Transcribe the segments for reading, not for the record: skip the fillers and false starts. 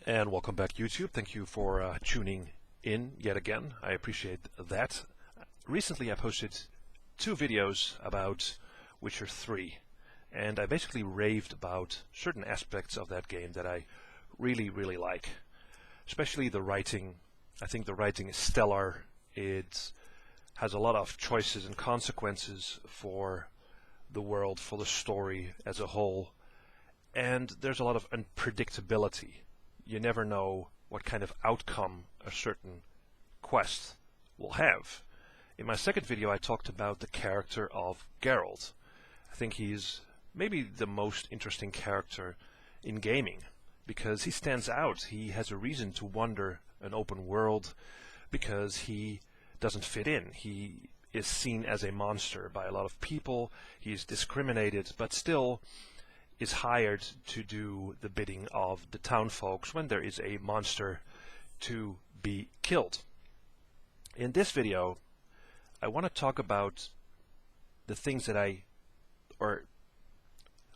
And welcome back, YouTube. Thank you for tuning in yet again. I appreciate that. Recently I posted 2 videos about Witcher 3, and I basically raved about certain aspects of that game that I really like. Especially the writing. I think the writing is stellar. It has a lot of choices and consequences for the world, for the story as a whole, and there's a lot of unpredictability. You never know what kind of outcome a certain quest will have. In my second video I talked about the character of Geralt. I think he's maybe the most interesting character in gaming because he stands out. He has a reason to wander an open world because he doesn't fit in. He is seen as a monster by a lot of people. He is discriminated, but still is hired to do the bidding of the town folks when there is a monster to be killed. In this video I want to talk about the things that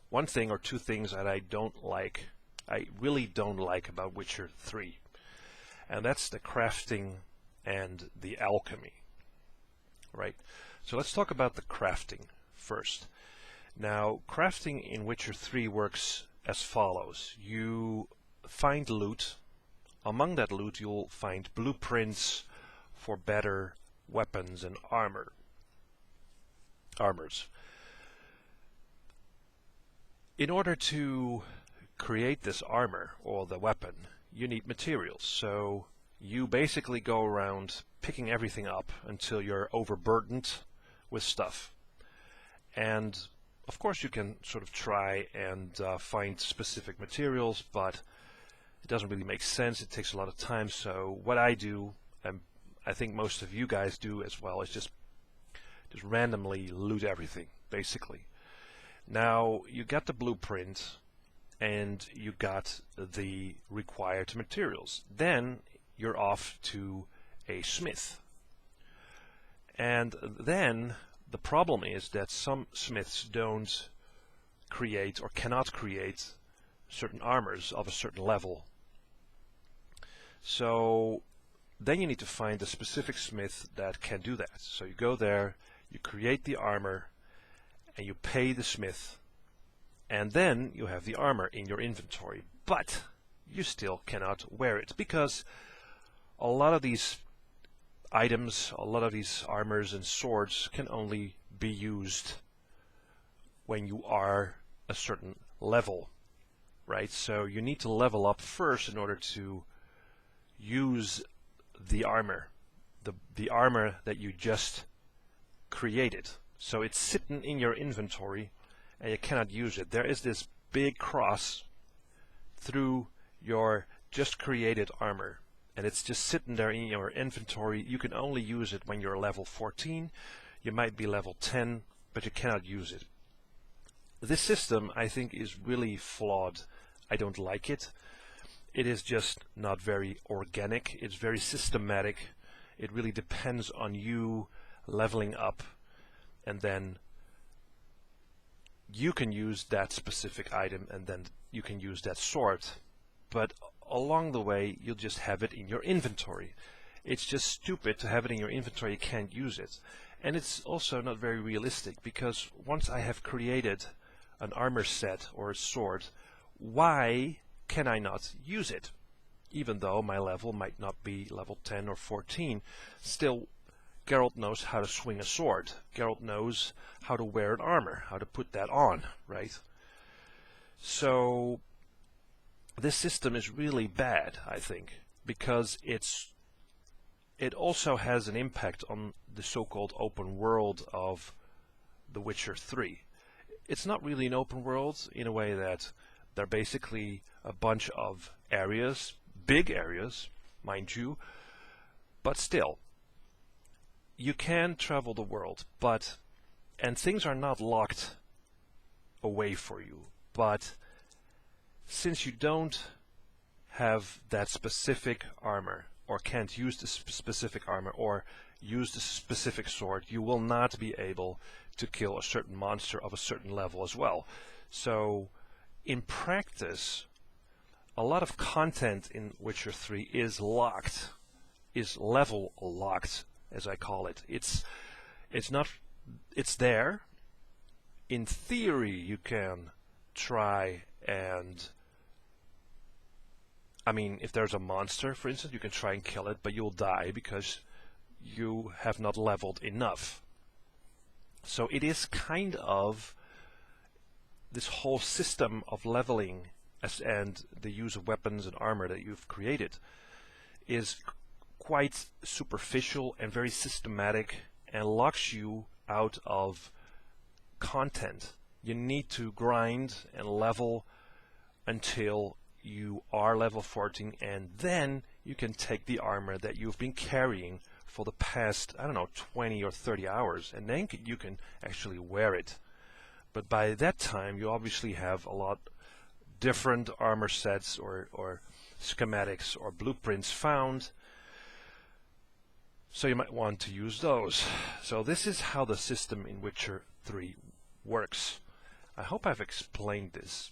one thing or 2 things that I really don't like about Witcher 3, and that's the crafting and the alchemy. Right? So let's talk about the crafting first. Now, crafting in Witcher 3 works as follows. You find loot. Among that loot you'll find blueprints for better weapons and armors. In order to create this armor or the weapon, you need materials. So you basically go around picking everything up until you're overburdened with stuff. And of course you can sort of try and find specific materials, but it doesn't really make sense. It takes a lot of time. So what I do, and I think most of you guys do as well, is just randomly loot everything, basically. Now you got the blueprint and you got the required materials. Then you're off to a smith. And then the problem is that some smiths don't create or cannot create certain armors of a certain level. So then you need to find a specific smith that can do that. So you go there, you create the armor, and you pay the smith, and then you have the armor in your inventory. But you still cannot wear it because a lot of these items, a lot of these armors and swords can only be used when you are a certain level, right? So you need to level up first in order to use the armor, the armor that you just created. So it's sitting in your inventory and you cannot use it. There is this big cross through your just created armor, and it's just sitting there in your inventory. You can only use it when you're level 14. You might be level 10, but you cannot use it. This system, I think, is really flawed. I don't like it. It is just not very organic. It's very systematic. It really depends on you leveling up, and then you can use that specific item, and then you can use that sword. But along the way you'll just have it in your inventory. It's just stupid to have it in your inventory. You can't use it. And it's also not very realistic, because once I have created an armor set or a sword, why can I not use it? Even though my level might not be level 10 or 14, still Geralt knows how to swing a sword. Geralt knows how to wear an armor, how to put that on, right? So this system is really bad, I think, because it also has an impact on the so-called open world of The Witcher 3. It's not really an open world in a way that they're basically a bunch of areas, big areas, mind you, but still, you can travel the world, and things are not locked away for you, but since you don't have that specific armor, or can't use the specific armor, or use the specific sword, you will not be able to kill a certain monster of a certain level as well. So in practice, a lot of content in Witcher 3 is locked, is level locked, as I call it. It's there. In theory, you can try and, I mean, if there's a monster, for instance, you can try and kill it, but you'll die because you have not leveled enough. So it is kind of this whole system of leveling and the use of weapons and armor that you've created is quite superficial and very systematic and locks you out of content. You need to grind and level until you are level 14, and then you can take the armor that you've been carrying for the past, I don't know, 20 or 30 hours, and then you can actually wear it. But by that time, you obviously have a lot different armor sets or schematics or blueprints found, so you might want to use those. So this is how the system in Witcher 3 works. I hope I've explained this.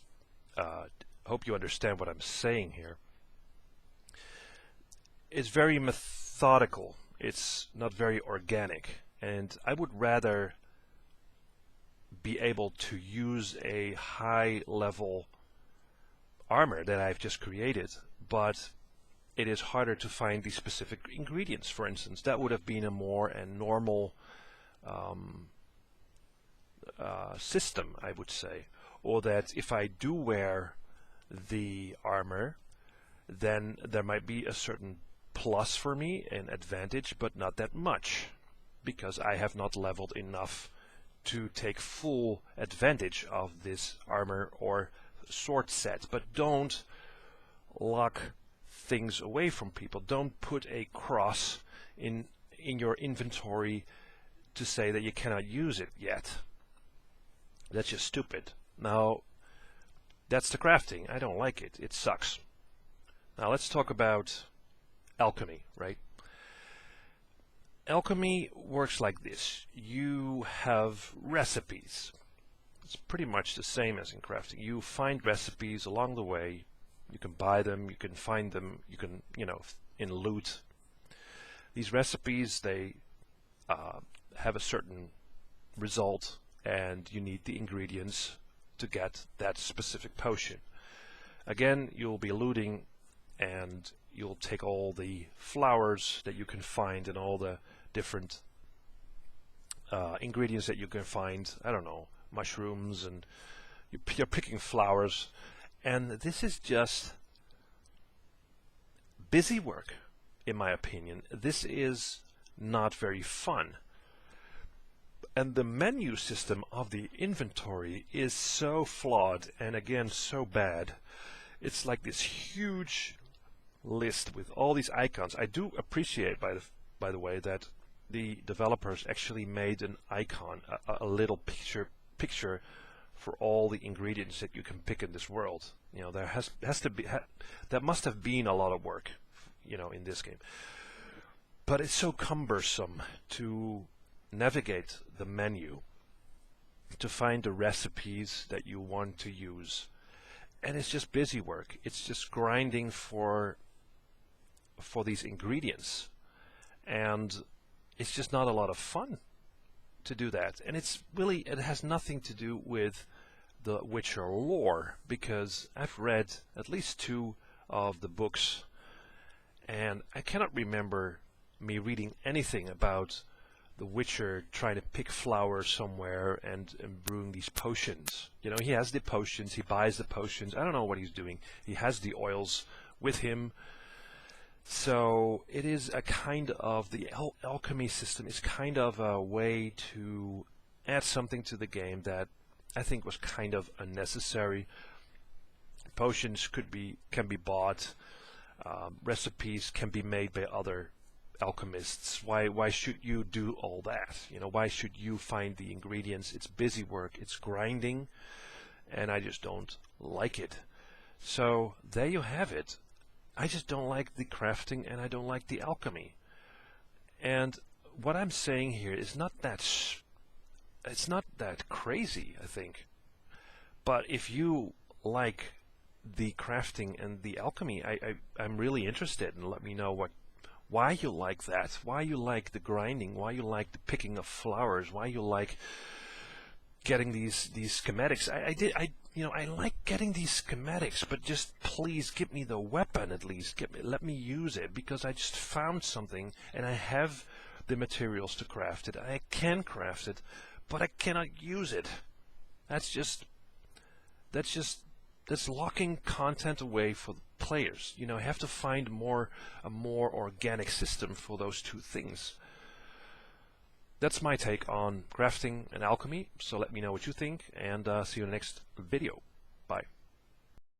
Hope you understand what I'm saying here. It's very methodical. It's not very organic, and I would rather be able to use a high level armor that I've just created, but it is harder to find the specific ingredients, for instance. That would have been a more normal system, I would say. Or that if I do wear the armor, then there might be a certain plus for me, an advantage, but not that much, because I have not leveled enough to take full advantage of this armor or sword set. But don't lock things away from people. Don't put a cross in your inventory to say that you cannot use it yet. That's just stupid. Now, that's the crafting. I don't like it. It sucks. Now let's talk about alchemy, right? Alchemy works like this. You have recipes. It's pretty much the same as in crafting. You find recipes along the way. You can buy them, you can find them, you can, in loot. These recipes, they have a certain result, and you need the ingredients to get that specific potion. Again, you'll be looting, and you'll take all the flowers that you can find and all the different ingredients that you can find. I don't know, mushrooms, and you're picking flowers. And this is just busy work, in my opinion. This is not very fun. And the menu system of the inventory is so flawed and, again, so bad. It's like this huge list with all these icons. I do appreciate, by the way, that the developers actually made an icon, a little picture for all the ingredients that you can pick in this world. There has to be that must have been a lot of work, in this game. But it's so cumbersome to navigate the menu, to find the recipes that you want to use, and it's just busy work. It's just grinding for these ingredients, and it's just not a lot of fun to do that. And it has nothing to do with the Witcher lore, because I've read at least 2 of the books, and I cannot remember me reading anything about the Witcher trying to pick flowers somewhere and brewing these potions. He has the potions, he buys the potions. I don't know what he's doing. He has the oils with him. So it is a kind of, the alchemy system is kind of a way to add something to the game that I think was kind of unnecessary. Potions can be bought. Recipes can be made by other alchemists. Why should you do all that? Why should you find the ingredients? It's busy work. It's grinding, and I just don't like it. So there you have it. I just don't like the crafting, and I don't like the alchemy. And what I'm saying here is it's not that crazy, I think. But if you like the crafting and the alchemy, I'm really interested, and let me know why you like that, why you like the grinding, why you like the picking of flowers, why you like getting these schematics. I like getting these schematics, but just please give me the weapon at least. Let me use it, because I just found something and I have the materials to craft it. I can craft it, but I cannot use it. That's locking content away for the players. I have to find a more organic system for those two things. That's my take on crafting and alchemy, so let me know what you think, and see you in the next video. Bye.